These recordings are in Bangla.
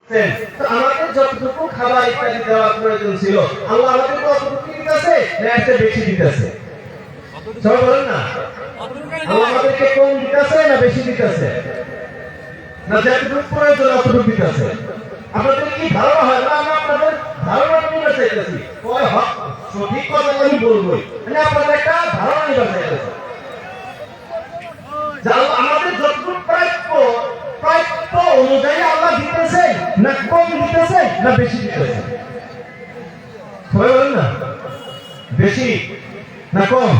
তো আমাদের যতটুকু খাবার ইত্যাদি দেওয়ার প্রয়োজন ছিল আল্লাহ আমাদের কতটুকু দিতেছে না একটা বেশি দিতেছে? সবাই বলেন না, আল্লাহ আমাদেরকে কম দিতেছে না বেশি দিতেছে? না যতটুকু প্রয়োজন অতটুকু দিতেছে। আপনাদের কি ধারণা হয় না আমরা আপনাদের ধারণা নিতে চাইতেছি? সঠিক কথা আমি বলবোই, মানে আপনাদের একটা ধারণা নিতে চাইতেছি যে আমাদের যতটুকু প্রাপ্য অনুযায়ী আল্লাহ দিতেছে না কম দিতেছে না বেশি দিতেছে? সবাই বলেন না, বেশি না কম?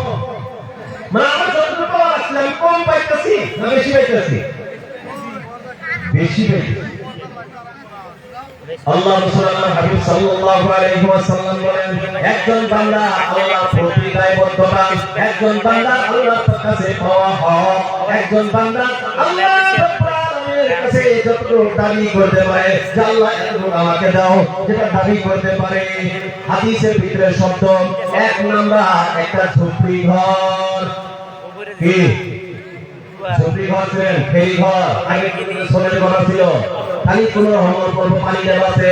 মানে আমরা যতটুকু পাওয়া আসলে আমি কম পাইতেছি না বেশি পাইতেছি? বেশি পাইতেছি। আল্লাহ রাসূল আল্লাহর হাবিব সাল্লাল্লাহু আলাইহি ওয়াসাল্লাম বলেন, একজন বান্দা আল্লাহর প্রতি দায়বদ্ধতা, একজন বান্দা আল্লাহর কাছে পাওয়া হক, একজন বান্দা আল্লাহ রাব্বুল আলামিনের কাছে যতটুকু দাবি করতে পারে যে আল্লাহ এতটুকু আমাকে দাও, যেটা দাবি করতে পারে। হাদিসের ভিতরে শব্দ এক নাম্বার একটা ঝুপড়ি ঘর। কি ঝুপড়ি ঘর ছিলেন? ফেরি ঘর আগে কিন্তু সোনার ঘর ছিল, খালি কোন রহমত করবো পানি দেওয়াতে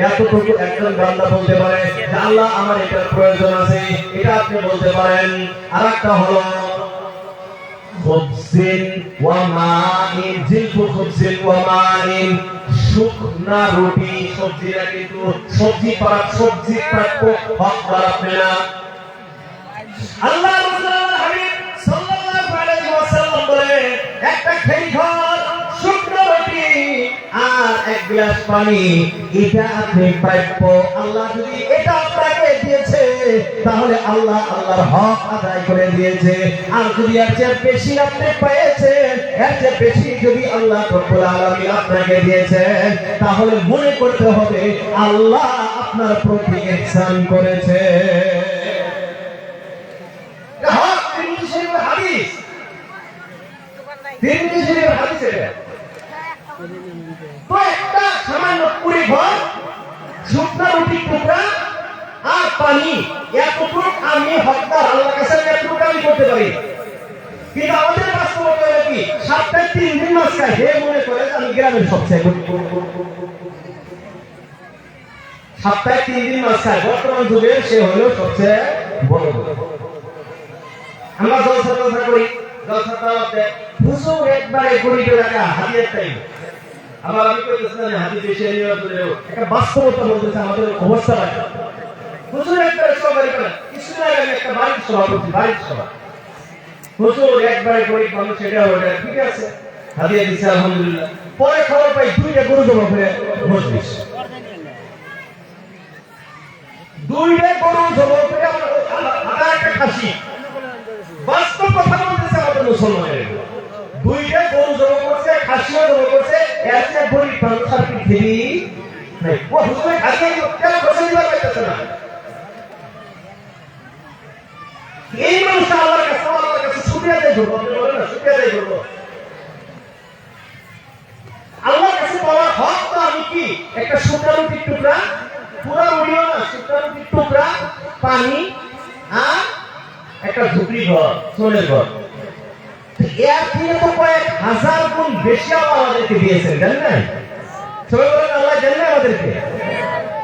এতটুকু একজন বান্দা বলতে পারে যে আল্লাহ আমার এটার প্রয়োজন আছে, এটা আপনি বলতে পারেন। আর একটা হলো খুবসিন ওয়া মাইন, জিলফু খুবসিন ওয়া মাইন, শুকনা রুটি, সবজিরা কিন্তু সবজি প্রাপ্য হকদার আপনি না। আল্লাহ রাসূল হাবিব সাল্লাল্লাহু আলাইহি ওয়াসাল্লাম বলে একটা খেই ঘর, শুকনো রুটি আর এক গ্লাস পানি, এটা আপনি প্রাপ্য। আল্লাহ যদি এটা আপনাকে দিয়েছে তাহলে আল্লাহ আল্লাহর হক আদায় করে দিয়েছে। আর যদি এর চেয়ে বেশি আপনি পেয়েছেন, এর চেয়ে বেশি যদি আল্লাহ রব্বুল আলামিন আপনাকে দিয়েছেন, তাহলে মনে করতে হবে আল্লাহ আপনার প্রতি ইহসান করেছে। হাদিস তো একটা সামান্য পুরি ঘর, শুকনা রুটি টুকরা আর পানি, এতটুকু আমি হকদার আল্লাহর কাছে, এতটুকু আমি করতে পারি। কিন্তু আমাদের বাস্তবতা কি? সপ্তাহে 3 দিন মাছ খায়, হে মনে করে আমি গ্রামের সবচেয়ে গরিব। সপ্তাহে 3 দিন মাছ খায়, বর্তমান যুগে সে হলো সবচেয়ে বড়। আমরা জলসা করি, জলসাতে হুজুর একবারে গরিব এলাকা হাদিয়ার টাইম। আবার আমি কইতেছিলাম হাদিস এসে নিয়ে চলেও একটা বাস্তবতা বলতেছে আমাদের অবস্থা। হুজুর একবারে সবাই করে কিছুদিন আগে আমি একটা বাড়ির সভা করছি, বাড়ির সভা। হুজুর একবারে গরিব মানুষ, এটা ওটা ঠিক আছে, হাদিয়া দিচ্ছে আলহামদুলিল্লাহ। পরে খবর পাই 2টা গরু জমা করে মজলিস, 2টা গরু জমা করে আমরা একটা খাসি। বাস্তব কথা বলতেছে আমাদের মুসলমানের, 2টা গরু জমা করছে, খাসিও জমা করছে, এর চেয়ে গরিব মানুষ আর পৃথিবী নাই। ও হুজুরে খাসি কেন বসে দিবার পাইতেছে না? এই মানুষটা আল্লাহর কাছে শুকরিয়া আদায় করবো। আপনি বলেন না শুকরিয়া আদায় করবো? আল্লাহর কাছে পাওয়ার হক তো আমি কি একটা শুকনা রুটির টুকরা, পুরা রুটিও না, শুকনা রুটির টুকরা, পানি আর একটা ঝুপড়ি ঘর, সোনের ঘর। এর থেকে তো কয়েক হাজার গুণ বেশি আল্লাহ আমাদেরকে দিয়েছেন, জানেন না? সবাই বলেন আল্লাহ জানেন আমাদেরকে।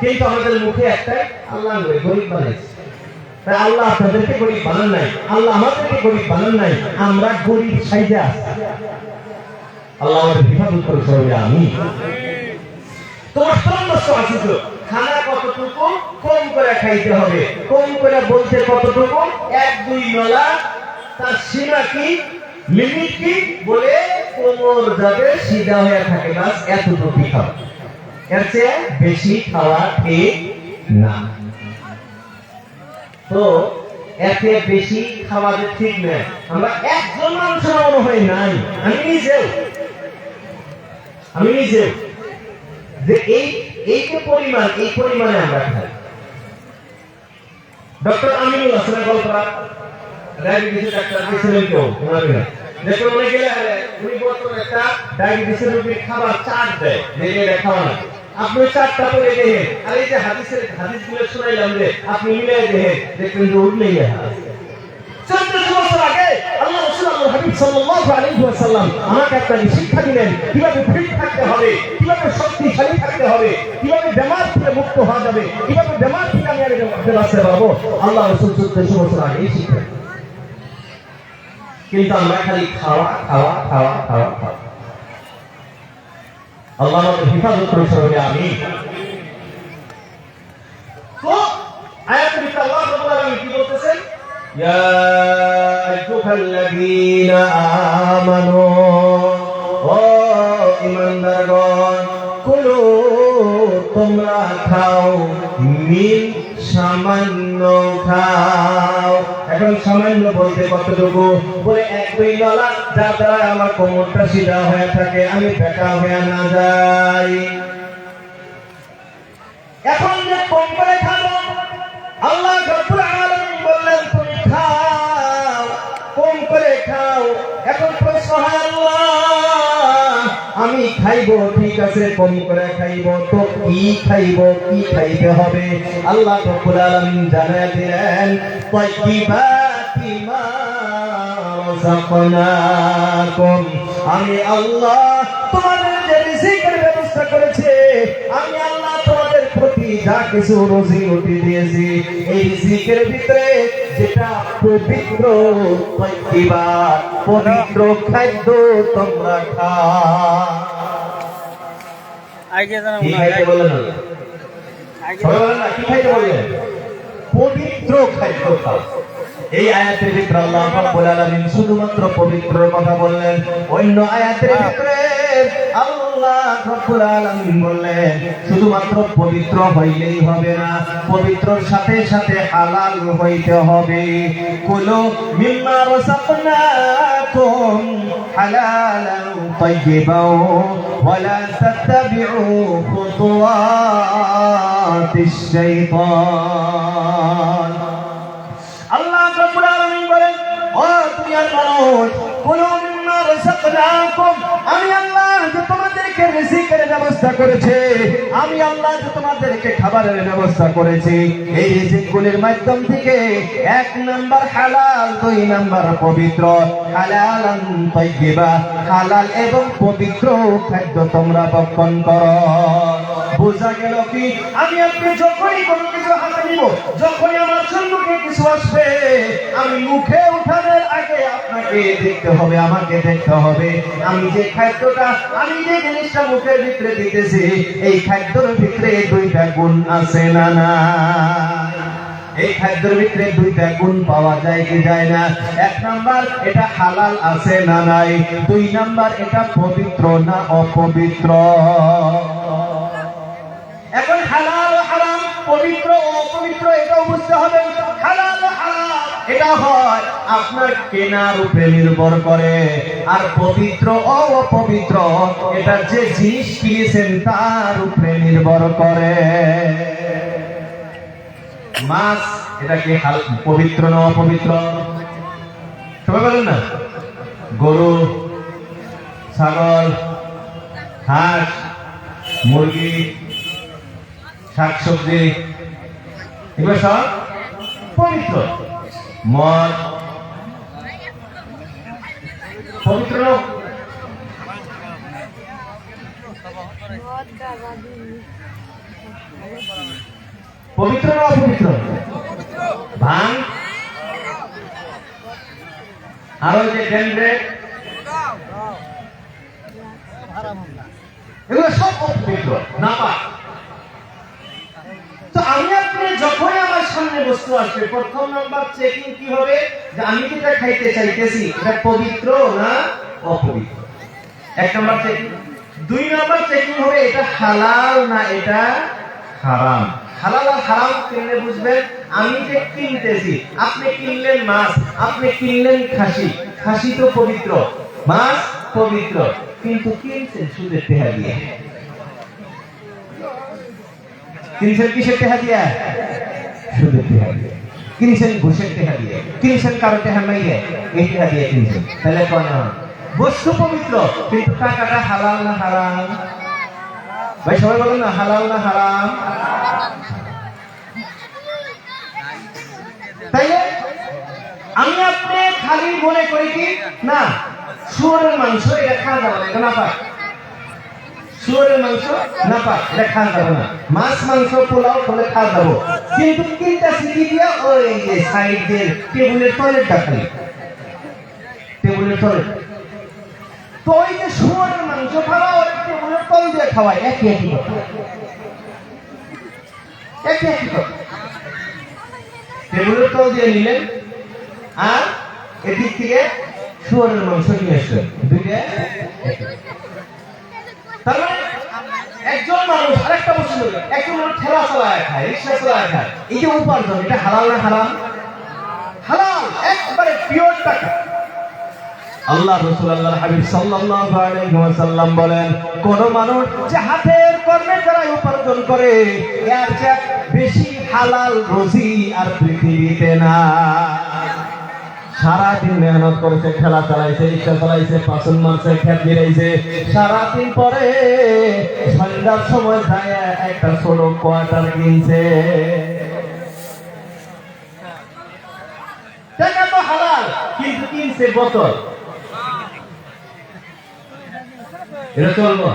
কিন্তু আমাদের মুখে একটাই আল্লাহ গরিব বানাইছে। তাই আল্লাহ আপনাদেরকে গরিব বানান নাই, আল্লাহ আমাদেরকে গরিব বানান নাই, আমরা গরিব সাইজে আছি। আল্লাহ আমাদের হেফাজত করে সবাই আমি। তোমার পরামর্শ আছে তো খানা কতটুকু কম করে খাইতে হবে, কম করে বলতে কতটুকু, 1-2 নলা, তার সীমা কি, লিমিট কি, বলে কোমর যাবে সিধা হয়ে থাকে, বাস এতটুকু খাওয়া, এর চেয়ে বেশি খাওয়া ঠিক না। তো এতে বেশি খাওয়া যে ঠিক নয়। আমরা একজন মানুষের মনে হয় নাই, আমি নিজেও যে এই পরিমাণ, এই পরিমাণে আমরা খাই। ডক্টর আমিনুল হাসানের গল্পরা ডায়াবেটিসের ডাক্তার ছিলেন কেউ দেখুন, উনি গেলে উনি বর্তমানে একটা ডায়াবেটিসের রোগীর খাবার চার্ট দেয়, এটা খাওয়া না। আপনি চারটা করে দেখেন, আর এই যে হাদিসগুলো শোনাইলাম রে, আপনি মিলাই দেখেন, দেখবেন যে উঠলেই 1400 বছর আগে আল্লাহ রাসূল আল্লাহর হাবিব সাল্লাল্লাহু আলাইহি ওয়াসাল্লাম আমাকে একটা শিক্ষা দিলেন কিভাবে ফিট থাকতে হবে, কিভাবে শক্তিশালী থাকতে হবে, কিভাবে বেমার থেকে মুক্ত হওয়া যাবে, কিভাবে বেমার থেকে আমি আর বাঁচতে পারবো। আল্লাহ রাসূল 1400 বছর আগেই শিক্ষা। কিন্তু আমরা খালি খাওয়া খাওয়া খাওয়া খাওয়া খাওয়া। আল্লাহ আমাদের হেফাজত করে সবাই আমিন। তো আয়াতের ভিতরে আল্লাহ রাব্বুল আলামিন কি বলতেছেন? ইয়া আইয়ুহাল্লাযীনা আমানু, ও ঈমানদারগণ, কুলু, তোমরা খাও, মিন, সামান্য খাও। এখন সামান্য বলতে কতটুকু? বলে এক দুই ডলা, যার দ্বারা আমার কোমরটা সিধা হয়ে থাকে, আমি বেকা হয়ে না যাই। এখন যে কম করে খাবো, আল্লাহ রাব্বুল আলামিন বললেন তুমি খাও, কম করে খাও। এখন প্রশ্ন হয় আল্লাহ আমি খাইবো, ঠিক আছে কম করে খাইবো, তো কি খাইবো, কি খাইতে হবে? আল্লাহ রাব্বুল আলামিন জানায় দিলেন তাইয়্যিবাতি মা রাযাকনাকুম, আমি আল্লাহ তোমাদের যে রিজিকের ব্যবস্থা করেছে, আমি আল্লাহ তোমাদের প্রতি যা কিছু রুজি রুটি দিয়েছি, এই রিজিকের ভিতরে যেটা পবিত্র, তাইয়্যিবাত, পবিত্র খাদ্য তোমরা খাও। আগে জানা কি খাইতে বলেন? আগে বলেন না কি খাইতে বলেন? পবিত্র খাদ্য খাও। এই আয়াতের ভিতরে আল্লাহ রাব্বুল আলামিন শুধুমাত্র পবিত্রর কথা বললেন। অন্য আয়াতের ভিতরে আল্লাহ রাব্বুল আলামিন বললেন শুধুমাত্র পবিত্র হইলেই হবে না, পবিত্রর সাথে সাথে হালাল হইতে হবে। কুলু মিম্মা রাযাকনাকুম হালালান তাইয়্যিবান ওয়া লা তাত্তাবিউ খুতুওয়াতিশ শাইতান। আল্লাহ রাব্বুল আলামিন বলেন, ও দুনিয়ার মানুষ, কুলু মিম্মা রাযাকনাকুম, আমি আল্লাহ যে তোমাদেরকে রিজিকের ব্যবস্থা করেছে, আমি আল্লাহ যে তোমাদেরকে খাবারের ব্যবস্থা করেছি, এই রিজিকগুলির মাধ্যম থেকে এক নাম্বার হালাল, দুই নাম্বার পবিত্র। হালালান তাইয়্যিবা, হালাল এবং পবিত্র খাদ্য তোমরা ভক্ষণ করো। বোঝা গেল কি? আমি আপনি যখনই কোনো কিছু হাতে নিব, যখনই আমার সম্মুখে কিছু আসবে, আমি মুখে উঠানোর আগে আপনাকে দেখতে হবে, আমাকে দেখতে হবে আমি যে খাদ্যটা, আমি যে জিনিসটা মুখের ভিতরে দিতেছি, এই খাদ্যের ভিতরে দুইটা গুণ আছে না না? এই খাদ্যের ভিতরে দুইটা গুণ পাওয়া যায় কি যায় না? এক নাম্বার এটা হালাল আছে না নাই, দুই নাম্বার এটা পবিত্র না অপবিত্র। এখন হালাল ও হারাম, পবিত্র ও অপবিত্র এটাও বুঝতে হবে। হালাল ও হারাম এটা হয় আপনার কেনার উপরে নির্ভর করে, আর পবিত্র ও অপবিত্র এটা যে জিনিস কিনেছেন তার উপরে নির্ভর করে। মাছ এটা কি পবিত্র না অপবিত্র? সবাই বলেন না। গরু, ছাগল, হাঁস, মুরগি, শাকসবজি এগুলো সব পবিত্র। মদ পবিত্র, পবিত্র না অপবিত্র? ভাঙ আর ওই যে ডেন্ড্রেট এগুলো সব অপবিত্র নাপাক। তো আমি আপনি যখনই আমার সামনে বস্তু আসবে, প্রথম নাম্বার চেকিং কি হবে? যে আমি যেটা খাইতে চাইতেছি এটা পবিত্র না অপবিত্র, এক নাম্বার চেকিং। দুই নাম্বার চেকিং হবে এটা হালাল না এটা হারাম। হালাল আর হারাম কিনলে বুঝবেন, আমি যে কিনতেছি, আপনি কিনলেন মাছ, আপনি কিনলেন খাসি, খাসি তো পবিত্র, মাছ পবিত্র, কিন্তু কিনছেন সুদের টাকা দিয়ে। কিনছেন কিসের টাকা দিয়া? সুদের টাকা দিয়ে। কিনছেন ঘুষের টাকা দিয়ে, কিনছেন কারো টাকা মাইরে, এই টাকা দিয়ে কিনছেন। তাহলে কোন বস্তু পবিত্র, কিন্তু টাকাটা হালাল না হারাম? ভাই সবাই বলেন না, হালাল না হারাম? তাইলে আমি আপনি খালি মনে করি কি না শুয়োরের মাংস এটা খাওয়া যাবে না, এটা না পায়। শুয়োরের মাংস না পায়, এটা খাওয়া যাবে না। মাছ মাংস পোলাও করলে খাওয়া যাবো, কিন্তু তিনটা সিটি দিয়ে ওই যে সাইড দিয়ে টেবিলের টয়লেটটা খালি, টেবিলের টয়লেট। তো ওই যে শুয়োরের মাংস খাওয়া ওই টেবিলের তল দিয়ে খাওয়ায়, একই একই কথা, একই একই কথা। টেবিলের তল দিয়ে নিলেন আর এদিক থেকে শুয়োরের মাংস নিয়ে আসলেন, দুইটা। তার মানে একজন মানুষ আরেকটা বস্তু বলবে, একজন মানুষ ঠেলা চালায় খায়, রিক্সা চালায় খায়, এই যে উপার্জন, এটা হালাল না হারাম? হালাল, একবারে পিওর টাকা। আল্লাহ রাসূল আল্লাহর হাবিব সাল্লাল্লাহু আলাইহি ওয়াসাল্লাম বলেন, কোন মানুষ যে হাতের কর্মে দ্বারা উপার্জন করে এর চেয়ে বেশি হালাল রুজি আর পৃথিবীতে না। সারাদিন মেহনত করেছে, খেলা চালাইছে, রিক্সা চালাইছে, পাচন মারছে, খেত গিরাইছে, সারাদিন পরে সন্ধ্যার সময় যায় একটা ছোট কোয়ার্টার কিনছে, টাকা তো হালাল, কিন্তু কিনছে বোতল, এটা চলবো?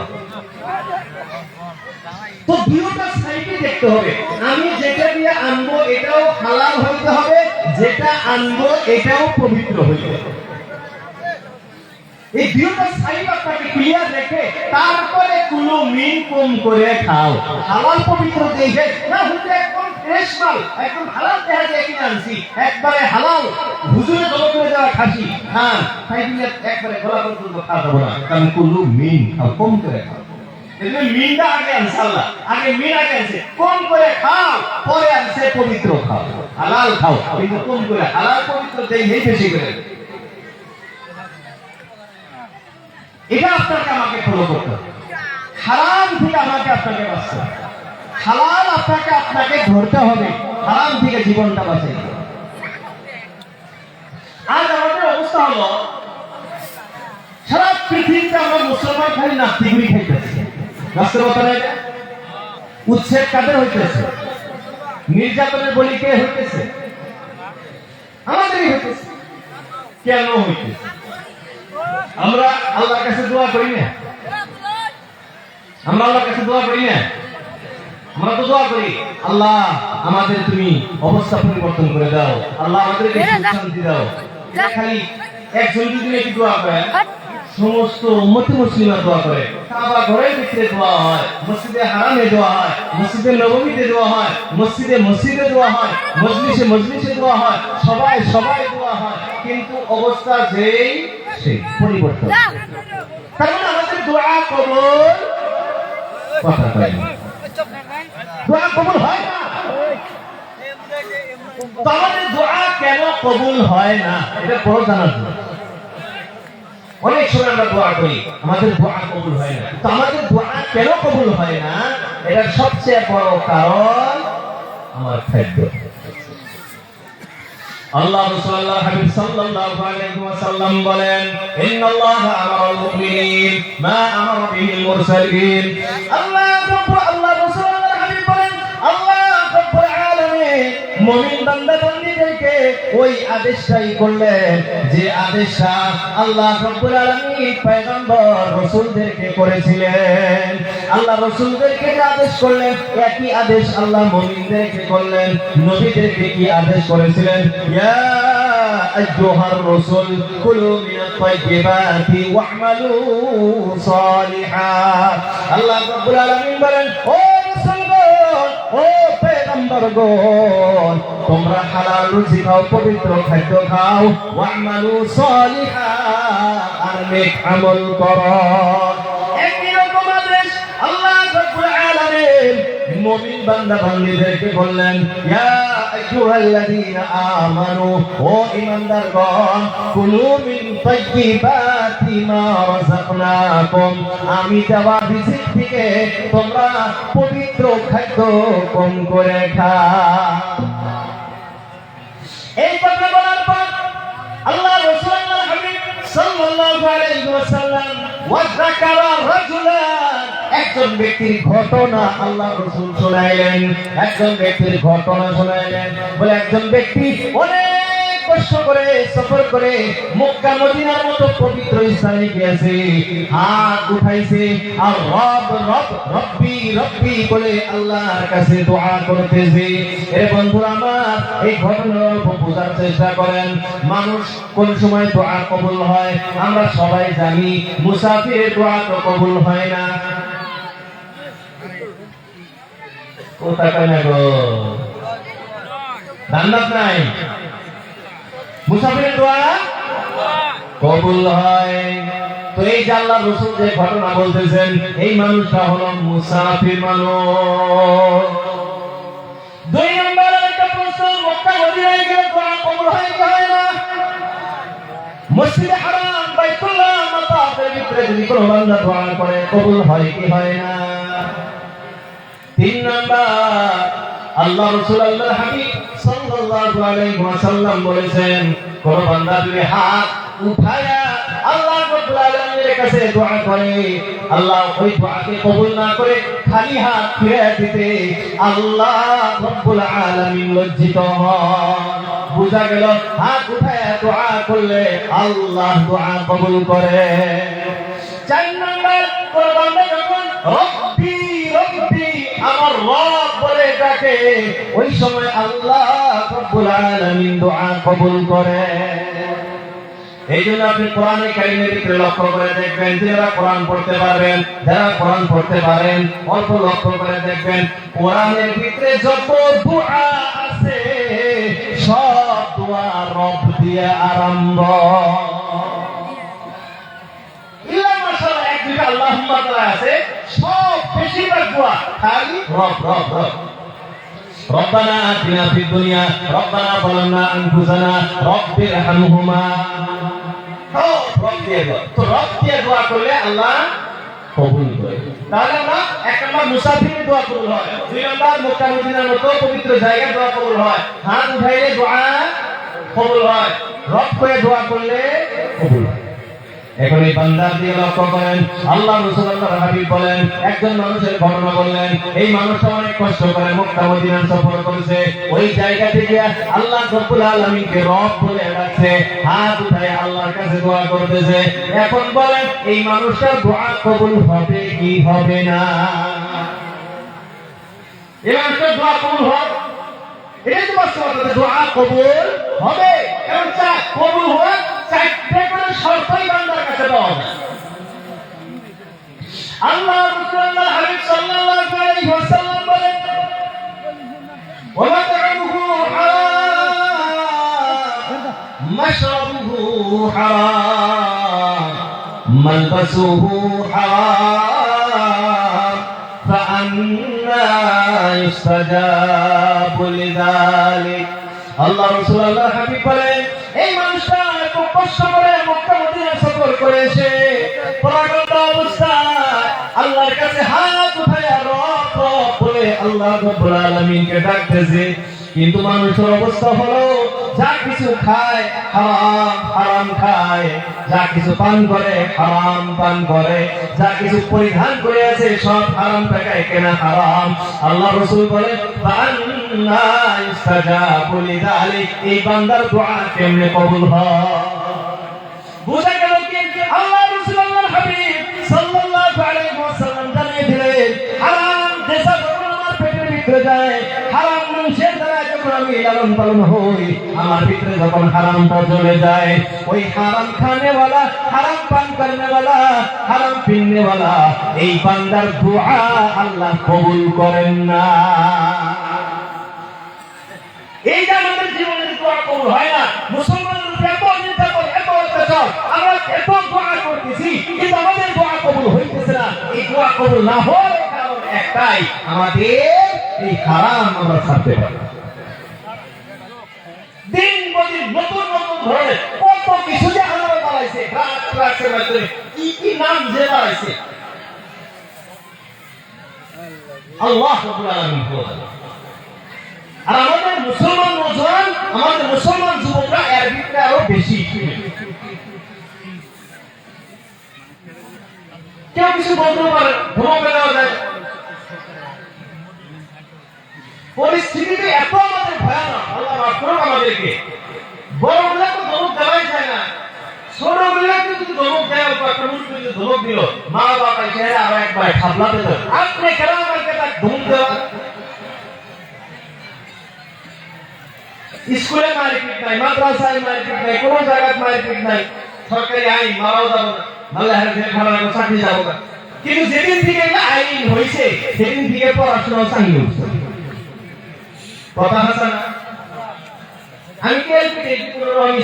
তো দুইটা সাইডে দেখতে হবে। আমি যেটা দিয়ে আনবো এটাও হালাল হইতে হবে, যেটা আনবো এটাও পবিত্র হইতে হবে। এই দুইটা সাইড আপনাকে ক্লিয়ার রেখে তারপরে কোনো মিন কম করে খাও। হালাল পবিত্র দেখে না হইতে একদম ফ্রেশ মাল, একদম হালাল দেখা যায় কিনে আনছি, একবারে হালাল হুজুরে জমা করে দেওয়া খাসি, হ্যাঁ তাই দিলে একবারে গলা পর্যন্ত খাওয়া যাবো না, কারণ কোনো মিন খাও, কম করে খাও। মিনটা আগে আনছে আল্লাহ, আগে মিন আগে আনছে, কম করে খাও, পরে আনছে পবিত্র খাও, হালাল খাও, কিন্তু কম করে। হালাল পবিত্র দেখেই বেশি করে। এটা আপনাকে আমাকে ফলো করতে হবে। হারাম থেকে আমাকে আপনাকে বাঁচতে হবে, হালাল আপনাকে ধরতে হবে, হারাম থেকে জীবনটা বাঁচাইতে হবে। আজ আমাদের অবস্থা হলো সারা পৃথিবীতে আমরা মুসলমান খালি নাস্তিগুলি খাইতেছি। বাস্তবতা উচ্ছেদ কাদের হইতেছে? নির্যাতনের বলি কে হইতেছে? আমাদেরই হইতেছে। কেন হইতেছে? আমরা আল্লাহর কাছে দোয়া করি না? আমরা আল্লাহর কাছে দোয়া করি না? আমরা তো দোয়া করি, আল্লাহ আমাদের তুমি অবস্থা পরিবর্তন করে দাও, আল্লাহ আমাদেরকে শান্তি দাও। খালি একজন যদি নাকি দোয়া করে, সমস্ত উম্মতে মুসলিমা দোয়া করে। কাবা ঘরের ভিতরে দোয়া হয়, মসজিদে হারামে দোয়া হয়, মসজিদে নববীতে দোয়া হয়, মসজিদে দোয়া হয়, মজলিসে দোয়া হয়, সবাই দোয়া হয়, কিন্তু অবস্থা যেই সেই পরিবর্তন। তার মানে আমাদের দোয়া কবুল কথা কয় না, দোয়া কবুল হয় না। তো আমাদের দোয়া কেন কবুল হয় না এটা বড় জানার জন্য। অনেক সময় আমরা দোয়া করি, আমাদের দোয়া কবুল হয় না। তো আমাদের দোয়া কেন কবুল হয় না এটার সবচেয়ে বড় কারণ আমার খাদ্য। আল্লাহ রাসূলুল্লাহ হাবিব সাল্লাল্লাহু আলাইহি ওয়াসাল্লাম বলেন, ইন্নাল্লাহা আমারাল মুমিনিন মা আমারা বিহিল মুরসালিন। আল্লাহ রাসূলুল্লাহ হাবিব বলেন, আল্লাহ রাব্বুল আলামিন মুমিন বান্দা-বান্দীদেরকে ওই আদেশটাই করলেন যে আদেশটা আল্লাহ রাব্বুল আলামিন পয়গম্বর রাসূলদেরকে করেছিলেন। আল্লাহ রাসূলদেরকে যে আদেশ করলেন একই আদেশ আল্লাহ মুমিনদেরকে করলেন। নবীদেরকে কি আদেশ করেছিলেন? ইয়া আইয়ুহার রাসূল কুলু মিনাত তাইয়্যিবাতি ওয়া'মালু সালিহান। আল্লাহ রাব্বুল আলামিন বলেন, ও রাসূলগণ, ও পয়গম্বরগণ, তোমরা হালাল রুজি খাও, পবিত্র খাদ্য খাও, ওয়া'মালু সালিহান, আর নেক আমল করো। একই রকম আদেশ আল্লাহ রাব্বুল আলামিন মুমিন বান্দা-বান্দীদেরকে বললেন, ইয়া আইয়ুহাল্লাযীনা আমানু, ও ঈমানদারগণ, কুলু মিন তাইয়্যিবাতি মা রাযাকনাকুম, আমি দেওয়া রিজিক থেকে তোমরা পবিত্র খাদ্য কম করে খাও। এই কথা বলার পর আল্লাহ রাসূলুল্লাহ হাবিব সাল্লাল্লাহু আলাইহি ওয়াসাল্লাম ওয়া যাকারা রাজুলান, একজন ব্যক্তির ঘটনা আল্লাহ রাসূল শোনাইলেন। একজন ব্যক্তির ঘটনা শোনাইলেন, বলে একজন ব্যক্তি অনেক কষ্ট করে সফর করে মক্কা মদিনার মতো পবিত্র স্থানে গিয়েছে, হাত উঠাইছে আর রব রব রব্বি রব্বি বলে আল্লাহর কাছে দোয়া করতেছে। এ বন্ধুরা আমার, এই ঘটনা বোঝার চেষ্টা করেন। মানুষ কোন সময় দোয়া কবুল হয় আমরা সবাই জানি, মুসাফিরের দোয়া তো কবুল হয় না। কোথা কয় না গো, ধান্দাত নাই, মুসাফিরের দোয়া কবুল হয়। তো এই যে আল্লাহ রাসূল যে ঘটনা বলতেছেন, এই মানুষটা হলো মুসাফির মানুষ। দুই নম্বর একটা প্রশ্ন, মক্কা মদিনায় গিয়ে দোয়া কবুল হয় কি হয় না? মসজিদে হারাম বাইতুল্লাহ মাতাফের ভিতরে যদি কোনো বান্দা দোয়া করে কবুল হয় কি হয় না? তিন নম্বর, আল্লাহ রাসূল আল্লাহর হাবিব সাল্লাল্লাহু আলাইহি ওয়াসাল্লাম বলেছেন, কোন বান্দা যদি হাত উঠায়া আল্লাহ রাব্বুল আলামিনের কাছে দোয়া করে, আল্লাহ ওই দোয়াকে কবুল না করে খালি হাত ফিরিয়ে দিতে আল্লাহ রাব্বুল আলামিন লজ্জিত হন। বুঝা গেল, হাত উঠায়া দোয়া করলে আল্লাহ দোয়া কবুল করে। চার নম্বর, কোন বান্দা যখন রব্বি রব্বি আমার রব বলে ডাকে, ওই সময় আল্লাহ রাব্বুল আলামিন দোয়া কবুল করে। এই জন্য আপনি কোরআনে কারিমের ভিতরে লক্ষ্য করে দেখবেন, যারা কোরআন পড়তে পারবেন, যারা কোরআন পড়তে পারেন অল্প লক্ষ্য করে দেখবেন, কোরআনের ভিতরে যত দোয়া আছে সব দোয়া রব দিয়ে আরম্ভ। ইল্লা মাশাআল্লাহ এক দুইটা আল্লাহুম্মা তাআলা আছে, সব বেশিরভাগ দোয়া খালি রব রব রব। রব্বানা আতিনা ফিদ দুনিয়া রব্বানা যালামনা আনফুসানা রব্বির হামহুমা। রব দিয়ে দোয়া, তো রব দিয়ে দোয়া করলে আল্লাহ কবুল করে। তাহলে আমরা এক নম্বর মুসাফিরের দোয়া কবুল হয়, দুই নম্বর মক্কা মদিনার মতো পবিত্র জায়গায় দোয়া কবুল হয়, হাত উঠাইলে দোয়া কবুল হয়, রব করে দোয়া করলে কবুল হয়। এখন এই বান্দা দিয়ে লক্ষ্য করেন, আল্লাহ রাসূল আল্লাহর হাবিব বলেন, একজন মানুষের ঘটনা বললেন, এই মানুষটা অনেক কষ্ট করে মক্কা মদিনা সফর করেছে, ওই জায়গা থেকে আল্লাহ রাব্বুল আলামিনকে রব বলে ডাকছে, হাত উঠায় আল্লাহর কাছে দোয়া করতেছে। এখন বলেন, এই মানুষটার দোয়া কবুল হবে কি হবে না? এই মানুষটার দোয়া কবুল হবে, এই তো বাস্তবতা, দোয়া কবুল হবে। এবং কবুল হয় চারটে করে শর্তই বান্দার কাছে পাওয়া যায়। আল্লাহ রাসূল আল্লাহর হাবিব সাল্লাল্লাহু আলাইহি ওয়াসাল্লাম বলেন, ওয়া মাত'আমুহু হারাম মাশরাবুহু হারাম মালবাসুহু হারাম ফাআন্না ইস্তাজাবু লিযালিক। আল্লাহ রাসূল আল্লাহর হাবিব বলেন, এই মানুষটা এত কষ্ট করে মক্কা মদিনা সফর করেছে, পরাগত অবস্থায় আল্লাহর কাছে হাত উঠায় রব রব বলে আল্লাহ রাব্বুল আলামিনকে ডাকতেছে, কিন্তু মানুষের অবস্থা হলো যা কিছু খায় হারাম হারাম খায়, যা কিছু পান করে হারাম পান করে, যা কিছু পরিধান করে আছে সব হারাম টাকায় কেনা হারাম। আল্লাহ রাসূল বলেন, ফাআন্না ইস্তাজাবু লিযালিক, এই বান্দার দোয়া কেমনে কবুল হয়? বুঝা গেল কি? আল্লাহ রাসূল আল্লাহর হাবিব সাল্লাল্লাহু আলাইহি ওয়াসাল্লাম জানিয়ে দিলেন, হারাম যেসা যখন আমার পেটের ভিতরে যায়, হারাম মানুষের দ্বারা যখন আমি লালন পালন হই, আমার ভিতরে যখন হারামটা চলে যায়, ওই হারাম খানেওয়ালা, হারাম পান করনেওয়ালা, হারাম পিননেওয়ালা এই বান্দার দোয়া আল্লাহ কবুল করেন না। এই যে আমাদের জীবনের দোয়া কবুল হয় না, মুসলমানদের উপরে এত নির্যাতন, এত অত্যাচার, আমরা এত দোয়া করতেছি কিন্তু আমাদের দোয়া কবুল হইতেছে না। এই দোয়া কবুল না হওয়ার কারণ একটাই, আমাদের এই হারাম আমরা ছাড়তে পারি। দিন প্রতিদিন নতুন নতুন ধরনের কত কিছু যে আমরা বাড়াইছে, ড্রাগসের মাধ্যমে কি কি নাম যে বাড়াইছে, আল্লাহ রাব্বুল আলামিন বলেন। আর আমাদের মুসলমান নওজোয়ান, আমাদের মুসলমান যুবকরা এর ভিতরে আরো বেশি। কেউ কিছু বলতে পারে, ধমকে দেওয়া যায়, পরিস্থিতিতে এত আমাদের ভয়ানক, আল্লাহ মাফ করুন আমাদেরকে, বড়গুলা তো ধমক দেওয়াই যায় না, ছোটগুলাকে যদি ধমক দেয়, একটা মুরগি যদি ধমক দিল, মা বাবা চেহারা আরো একবার খাবলা পেত, আপনি কেন আমাকে তার ধমক দেওয়া? স্কুলে মারপিট নাই, মাদ্রাসায় মারপিট নাই, কোনো জায়গায় মারপিট নাই, সরকারি আইন মারাও যাবো না, মারলে হারে ভালো লাগবে, চাকরি যাবো না। কিন্তু যেদিন থেকে আইন হয়েছে সেদিন থেকে পড়াশোনা চাকরি হচ্ছে, কথা আছে না? আমি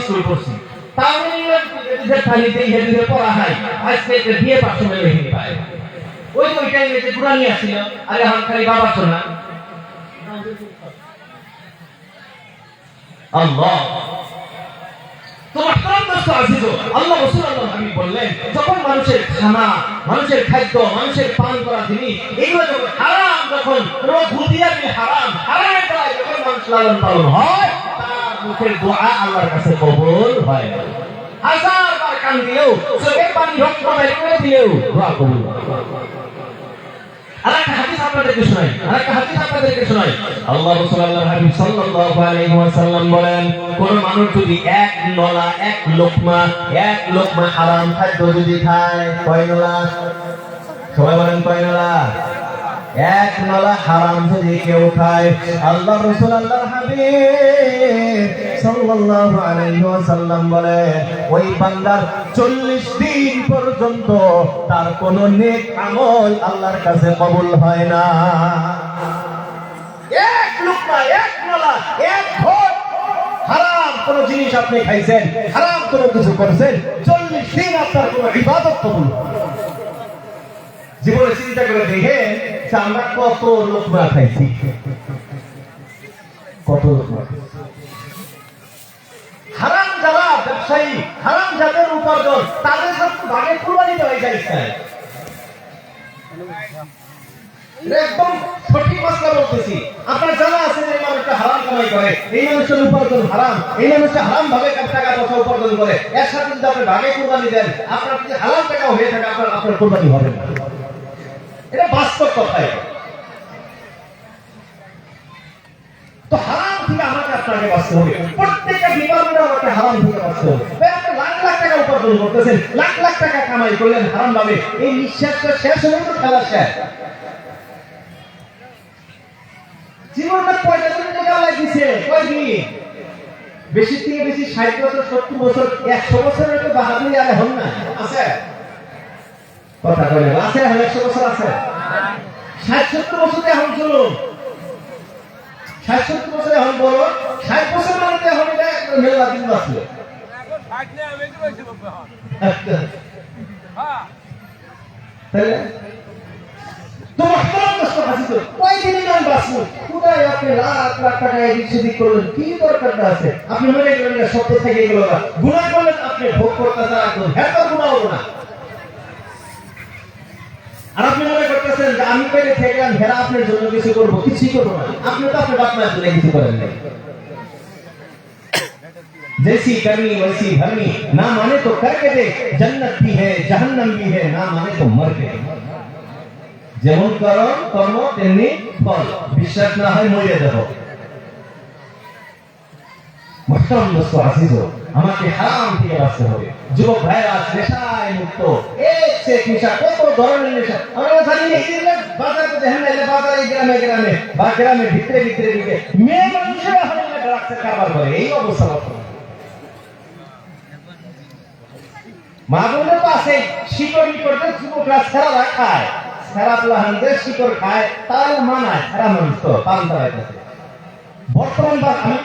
স্কুল করছি, পড়া হয় আজকে দিয়ে পাঁচশো মেলে পায়, ওই টাইমে যে পুরানি আসছিল, আর এখন খালি বাবার শোনা। আল্লাহ আল্লাহ রাসূল আল্লাহ হাবিব বললেন, যখন মানুষের খানা, মানুষের খাদ্য, মানুষের পান করা জিনিস এগুলো যখন হারাম, যখন হারাম হারামের দ্বারা যখন মানুষ লালন পালন হয়, তার মুখের দোয়া আল্লাহর কাছে কবুল হয়। হাজারবার কান দিলেও, চোখের পানি রক্ত বের করে দিলেও দোয়া কবুল হয়। আরেকটা হাদিস আপনাদেরকে শোনাই, আল্লাহ রাসূল আল্লাহর হাবিব সাল্লাল্লাহু আলাইহি ওয়াসাল্লাম বলেন, কোন মানুষ যদি এক নলা, এক লোকমা হারাম খাদ্য যদি খায়, কয় নলা? সবাই বলেন কয় নলা? এক নলা হারাম যদি কেউ খায়, আল্লাহ রাসূল আল্লাহর হাবিব সাল্লাল্লাহু আলাইহি ওয়াসাল্লাম বলে, ওই বান্দার 40 দিন পর্যন্ত তার কোন নেক আমল আল্লাহর কাছে কবুল হয় না। এক লোকমা, এক নলা, এক ঘট হারাম কোন জিনিস আপনি খাইছেন, হারাম কোন কিছু করছেন, 40 দিন আপনার কোন ইবাদত কবুল হয় না। জীবনে চিন্তা করে দেখেন যে আমরা কত লোকমা খাইছি, কত লোকমা হারাম যারা ব্যবসায়ী, হারাম যাদের উপার্জন, তাদের সাথে ভাগে কুরবানি দেওয়া যায়। একদম সঠিক মাসলা বলতেছি। আপনার জানা আছে যে এই মানুষটা হারাম কামাই করে, এই মানুষের উপার্জন হারাম, এই মানুষটা হারাম ভাবে টাকা পয়সা উপার্জন করে, এর সাথে যদি আপনি ভাগে কুরবানি দেন, আপনার যদি হালাল টাকা হয়ে থাকে, আপনার কুরবানি হবে না। এটা বাস্তব কথা। তো হারাম থেকে আমাকে আপনাকে বাঁচতে হবে, প্রত্যেকটা ডিপার্টমেন্টে আমাকে হারাম থেকে বাঁচতে হবে। আপনি লাখ লাখ টাকা উপার্জন করতেছেন, লাখ লাখ টাকা কামাই করলেন হারাম ভাবে, এই নিঃশ্বাসটা শেষ হলে তো খেলা শেষ। জীবনটা কয়টা দিন টাকা লাগিয়েছে, কয়দিন? বেশি থেকে বেশি 60 বছর, 70 বছর, 100 বছরের তো বাহাদুরি আর হন না আছে, কথা কয় না আছে, 100 বছর আছে, 60-70 বছর এখন চলুন, 60-70 বছর এখন বড়, 60 বছর মানে এখন এটা মেলা দিন বাঁচলো। আপনি মনে করেন সত্য থেকে এগুলো গুণা করলেন, আপনি ভোগ করতে গুণা। আর আপনি মনে করতেছেন যে আমি পেলে থেকে হেরা আপনার জন্য কিছু করবো, কিছুই করবো না। আপনি তো আপনার বাপ মায়ের জন্য কিছু করেন না। जैसी करनी वैसी भरनी, ना माने तो करके दे, जन्नत भी है जहन्नम भी है, ना माने तो मर के। যেমন করো কর্ম তেমনি ফল, বিশ্বাস না হয় মরে যাবো। মুহতারাম দোস্ত আজিজ, আমাকে হারাম থেকে বাঁচতে হবে। যুবক ভাইরা নেশায় মুক্ত, এক সে নেশা, কত ধরনের নেশা আমরা জানি না। এই বাজারে দেখেন না, বাজারে গ্রামে গ্রামে বা গ্রামের ভিতরে ভিতরে ভিতরে মেয়ে মানুষের হারাম রাখতে কারবার করে, এই অবস্থা বর্তমানে। মা বোনের পাশে শিকড়ি করতে যুবকরা ছেড়া খায়, ছেড়া প্লাহানদের শিকড় খায়, তাহলে মানায় ছেড়া মানুষ তো পালন করাইতেছে। বর্তমান বা আমি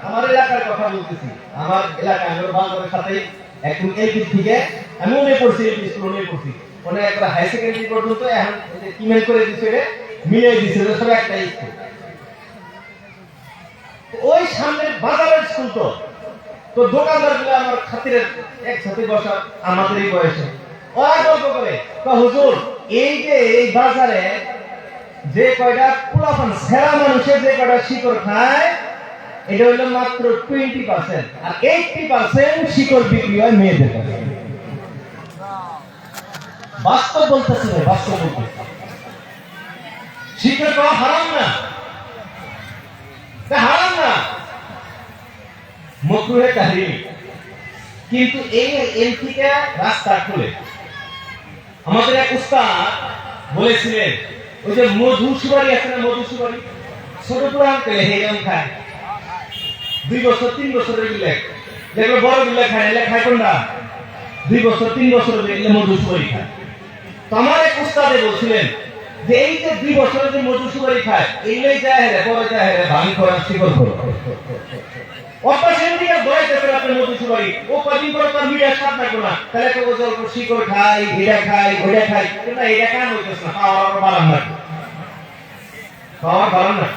আমার এলাকার কথা বলতেছি, আমার এলাকায় আমার বান্ধবের সাথে একটু এই দিক থেকে আমি মনে করছি, স্কুলে পড়ছি, মানে একটা হাই সেকেন্ডারি পর্যন্ত এখন ইমেল করে দিচ্ছে, মিলিয়ে দিচ্ছে সব একটাই স্কুল। ওই সামনে বাজারের স্কুল তো দোকানদার গুলো আমার খাতিরের এক সাথে বসা, আমাদের এই বয়সে ওরা গল্প করে, হুজুর এই যে এই বাজারে যে কয়টা পুরাতন সেরা মানুষের যে কয়টা শিকড় খায়, এটা হইল মাত্র 20%, আর 80% শিকড় বিক্রি হয় মেয়েদের কাছে। বাস্তব বলতেছি, বাস্তব বলতেছি। শিকড় খাওয়া হারাম না, হারাম না। মকরুহে তাহরিমি। কিন্তু এই এমপিকে রাস্তা খুলে আমাদের এক উস্তাদ বলেছিলেন, ওই যে মধু সুপারি আছে না, মধু সুপারি ছোট পুরান পেলে হেরাম খায় 2 বছর 3 বছরের গিলে, যেগুলো বড় গিলে খায়, এলে খায় কোনটা 2 বছর 3 বছরের গিলে মধু সুপারি খায়। তো আমার এক উস্তাদে বলছিলেন যে এই যে 2 বছরের যে মধু সুপারি খায়, এইগুলোই যায় হেরে পরে যায় হেরে ভাঙ করা শিকড় করো অপারেশন দিকে দয়াতে করে আপনি মধু সুপারি ও কদিন পরে তার মিডিয়া সাথ থাকবে না, তাহলে তো ও জল শিকড় খাই, এটা খাই, ওটা খাই, কিন্তু এটা কেন হইতেছে না, খাওয়ার বাড়ান না, খাওয়ার বাড়ান না।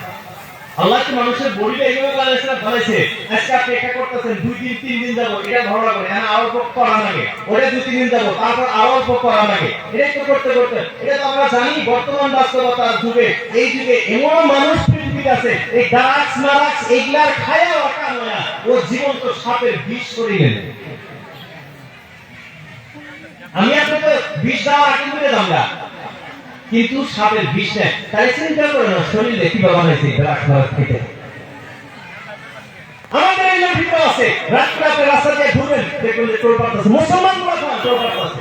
আল্লাহ কি মানুষের বডিটা এইভাবে বানাইছে না বানাইছে, আজকে আপনি এটা করতেছেন 2 দিন 3 দিন যাবো, এটা ধরা করে এখন আরো করা লাগে, ওটা 2 3 দিন যাবো, তারপর আরো করা লাগে, এটাই তো করতে করতে, এটা তো আমরা জানি বর্তমান বাস্তবতার যুগে, এই যুগে এমন মানুষ পৃথিবীতে আছে এই ড্রাগস মারাক্স এগুলার খায়া ওটা নয়া ও জীবন্ত সাপের বিষ করে গেল। আমি আপনাকে বিষ দেওয়া আগে বলে দামলা, কিন্তু সাপের বিষ নেই, তাই চিন্তা করে না শরীরে কিভাবে বানাইছে ড্রাগস মারাক্স খেতে। আমাদের এই ভিতরে আছে রাস্তাতে রাস্তা দিয়ে ঘুরবেন দেখবেন যে টোল পাড়া আছে, মুসলমান গুলো টোল পাড়া আছে।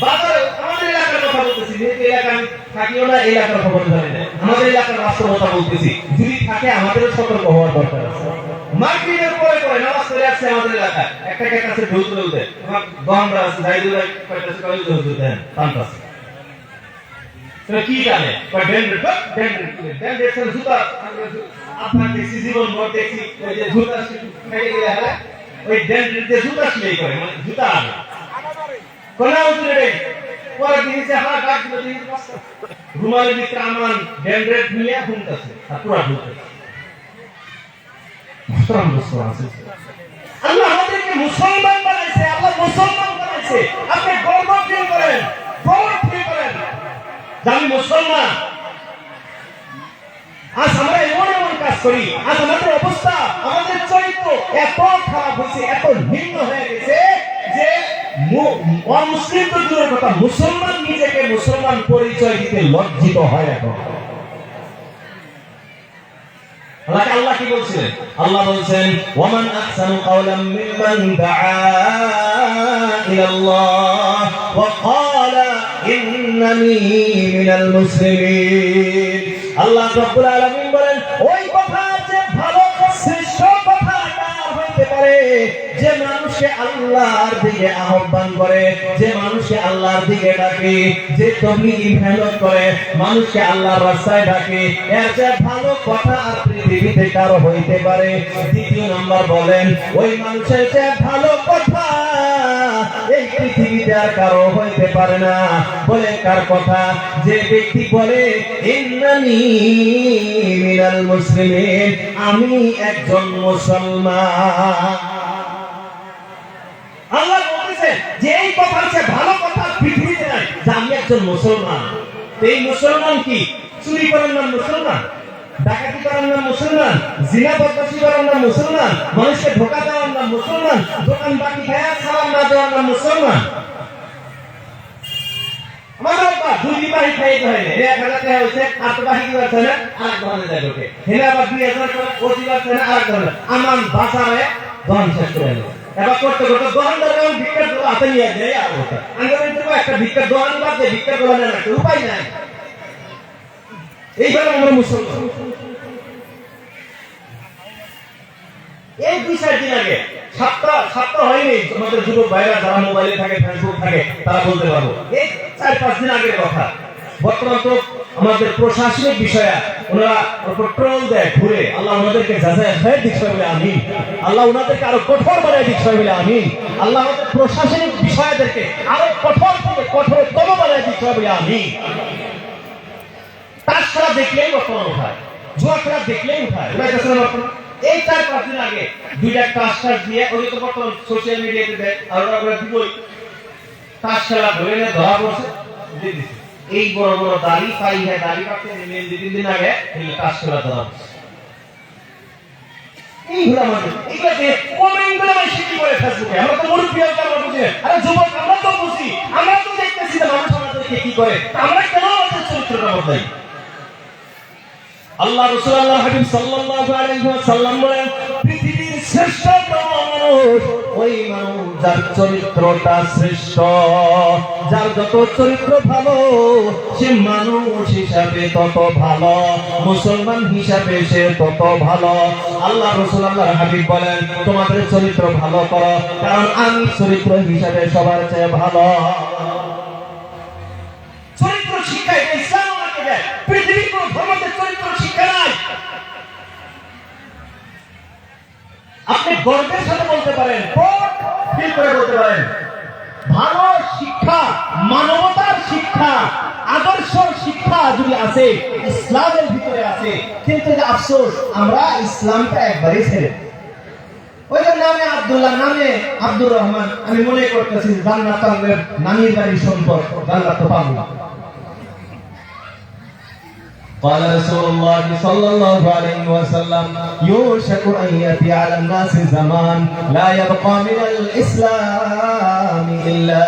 বাজারে আমাদের এলাকার কথা বলতেছি, যেহেতু এলাকা আমি থাকিও না, এলাকার খবর জানি না, আমাদের এলাকার বাস্তবতা বলতেছি, যদি থাকে আমাদেরও সতর্ক হওয়ার দরকার আছে। মাগরিবের পরে পরে নামাজ পড়ে আসছে আমাদের এলাকায়, একটা কাছে ঢোল তুলে উঠে আমার দমরা আছে দাইদুল কয়টাছে কয় ঢোল তুলে দেন পান্তাছে, তো কি জানে কয় ডেন্ড্রেট ডেন্ড্রেট জুতা আপনার দেখছি জীবন ভর দেখছি ওই যে জুতা ফেলে গেলে হলে ওই ডেন্ড্রেট দিয়ে জুতা সেলাই করে, মানে জুতা আনে কোনা উঠে রে পরে দিয়েছে হাত গাছ দিলে দিয়েছে বস্তা রুমালের ভিতরে আমার ডেন্ড্রেট নিয়ে ঘুমতেছে আর পুরা ঢুকতেছে। আল্লাহ আমাদেরকে মুসলমান বানাইছে, আল্লাহ মুসলমান বানাইছে, আপনি গর্ব ফিল করেন, গর্ব ফিল করেন যে আমি মুসলমান। আজ আমরা এমন এমন কাজ করি, আজ আমাদের অবস্থা, আমাদের চরিত্র এত খারাপ হয়েছে, এত নিম্ন হয়ে গেছে যে অমুসলিম তো দূরের কথা, মুসলমান নিজেকে মুসলমান পরিচয় দিতে লজ্জিত হয় এখন। আল্লাহ কি বলছিলেন? আল্লাহ বলছেন ওয়ামান আহসানু কাওলাম মিম্মান দাআ ইলাল্লাহ ওয়া ক্বালা ইন্নানি মিনাল মুসলিমিন। আল্লাহ রাব্বুল আলামিন বলেন ওই কথা যে ভালো শ্রেষ্ঠ কথা কার হইতে পারে যে মানুষকে আল্লাহর দিকে আহ্বান করে, যে মানুষকে আল্লাহর দিকে ডাকে, যে তাবলীগ মেহনত করে, মানুষকে আল্লাহর রাস্তায় ডাকে, এর চেয়ে ভালো কথা আর পৃথিবীতে কারো হইতে পারে? দ্বিতীয় নাম্বার বলেন ওই মানুষের চেয়ে ভালো কথা এই পৃথিবীতে আর কারো হইতে পারে না। বলে কার কথা? যে ব্যক্তি বলে ইন্নানি মিনাল মুসলিমিন, আমি একজন মুসলমান। আল্লাহ বলতেছেন যে এই কথার চেয়ে ভালো কথা পৃথিবীতে নাই, যে আমি একজন মুসলমান। এই মুসলমান কি? চুরি করার নাম মুসলমান, ডাকাতি করার নাম মুসলমান, জিনা বদমাশি করার নাম মুসলমান, মানুষকে ধোঁকা দেওয়ার নাম মুসলমান, দোকান বাকি খায়া সালাম না দেওয়ার নাম মুসলমান। আমাদের বাবা দুই বাড়ি খাইতে হয় না, 1000 টাকা হয়েছে আর তো বাকি দিবার না, আর ধরনের যায় লোকে হেলে আবার 2000 টাকা ও দিবার না, আর ধরনের আমার বাসায় ধন শেষ করে নেবে। এবার করতে করতে দোকানদার যখন ভিক্ষার দোকান হাতে নিয়ে যায়, আর কথা আঙ্গলের তো একটা ভিক্ষার দোকান বাদ দিয়ে ভিক্ষার দোকানের একটা উপায় নাই। এইভাবে আমরা মুসলমান। এই 2-4 দিন আগে সপ্তাহ হয়নি, আমাদের যুবক ভাইরা যারা মোবাইলে থাকে, ফেসবুক থাকে, তারা বলতে পারবো এই 4-5 দিন আগের কথা। বর্তমান তো আমাদের প্রশাসনিক বিষয়া ওনারা ট্রোল দেয় ঘুরে, আল্লাহ ওনাদেরকে যাচাই খায়ের দিক বলে আমিন, আল্লাহ ওনাদেরকে আরো কঠোর বানায় দিক বলে আমিন, আল্লাহ আমাদের প্রশাসনিক বিষয়াদেরকে আরো কঠোরতম বানায় দিক বলে আমিন। তার খেলা দেখলেই বর্তমান উঠায়, জুয়া খেলা দেখলেই উঠায়, এই 4-5 দিন আগে 2টা টাস্টার দিয়ে ওই তো বর্তমান সোশ্যাল মিডিয়াতে দেয়, আর ওরা দিবই তাস খেলা ধরে নিয়ে ধরা পড়ছে, দিয়ে দিচ্ছে এই বড় বড় দাড়ি পাই হ্যাঁ দাড়ি কাটতে নিয়ে 2-3 দিন আগে তাস খেলা ধরা পড়ছে। এইগুলো আমাদের এগুলোকে কমেন্টগুলো আমি শিখি করে ফেসবুকে, আমরা তো মুরব্বী আমরা বুঝি, আরে যুবক আমরা তো বুঝি, আমরা তো দেখতেছি যে মানুষ আমাদেরকে কি করে, আমরা কেন আমাদের চরিত্রটা বদলাই? আল্লাহ রাসূল আল্লাহর হাবিব সাল্লাল্লাহু আলাইহি ওয়াসাল্লাম বলেন পৃথিবীর শ্রেষ্ঠতম মানুষ ওই মানুষ যার চরিত্রটা শ্রেষ্ঠ, যার যত চরিত্র ভালো সে মানুষ হিসাবে তত ভালো, মুসলমান হিসাবে সে তত ভালো। আল্লাহ রাসূল আল্লাহর হাবিব বলেন তোমাদের চরিত্র ভালো করো, কারণ আমি চরিত্র হিসাবে সবার চেয়ে ভালো। চরিত্র শিক্ষা এটা ইসলাম আমাকে দেয়, পৃথিবীর কোন ধর্মতে চরিত্র শিক্ষা নাই। আপনি গর্বের সাথে বলতে পারেন, ফিল করে বলতে পারেন, ভালো শিক্ষা, মানবতার শিক্ষা, আদর্শ শিক্ষা যদি আছে ইসলামের ভিতরে আছে, কিন্তু যে আফসোস আমরা ইসলামটা একবারই ছেড়ে, ওই যে নামে আব্দুল্লাহ, নামে আব্দুর রহমান, আমি মনে করতেছি জান্নাত আমাদের নানির বাড়ির সম্পদ, জান্নাত পাবো। قال رسول الله صلى الله عليه وسلم يوشك أن يأتي على الناس زمان لا يبقى من الإسلام إلا